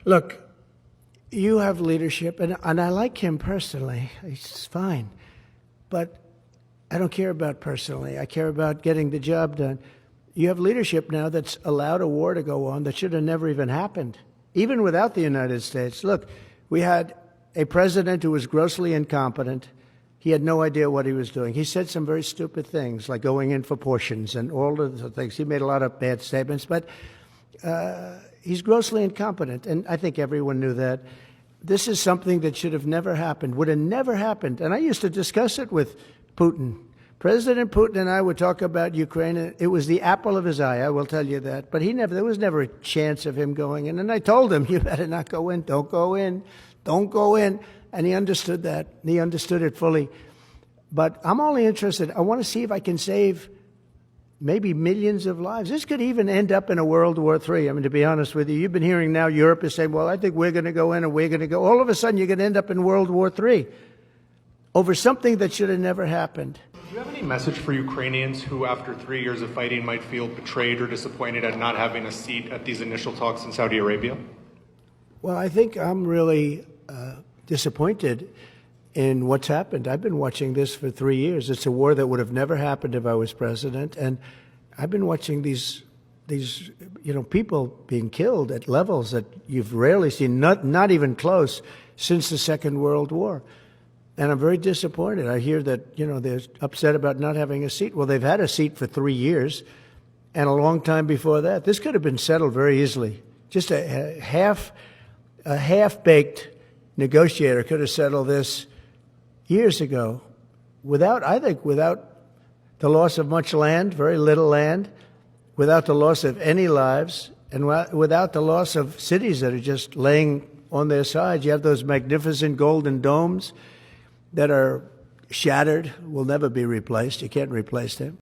Look, you have leadership, and I like him personally. He's fine. But I don't care about personally. I care about getting the job done. You have leadership now that's allowed a war to go on that should have never even happened, even without the United States. Look, we had a president who was grossly incompetent. He had no idea what he was doing. He said some very stupid things, like going in for portions and all of the things. He made a lot of bad statements, but he's grossly incompetent, and I think everyone knew that. This is something that should have never happened, would have never happened. And I used to discuss it with Putin. President Putin and I would talk about Ukraine. It was the apple of his eye, I will tell you that. But there was never a chance of him going in. And I told him, you better not go in. Don't go in. Don't go in. And he understood that. He understood it fully. But I'm only interested. I want to see if I can save maybe millions of lives. This could even end up in a World War III. I mean, to be honest with you, you've been hearing now Europe is saying, well, I think we're going to go in and we're going to go. All of a sudden, you're going to end up in World War III over something that should have never happened. Do you have any message for Ukrainians who, after 3 years of fighting, might feel betrayed or disappointed at not having a seat at these initial talks in Saudi Arabia? Well, I think I'm really disappointed in what's happened. I've been watching this for 3 years. It's a war that would have never happened if I was president. And I've been watching these people being killed at levels that you've rarely seen, not even close, since the Second World War. And I'm very disappointed. I hear that, they're upset about not having a seat. Well, they've had a seat for 3 years and a long time before that. This could have been settled very easily. Just a half-baked negotiator could have settled this years ago without the loss of much land, very little land, without the loss of any lives, and without the loss of cities that are just laying on their sides. You have those magnificent golden domes that are shattered, will never be replaced. You can't replace them.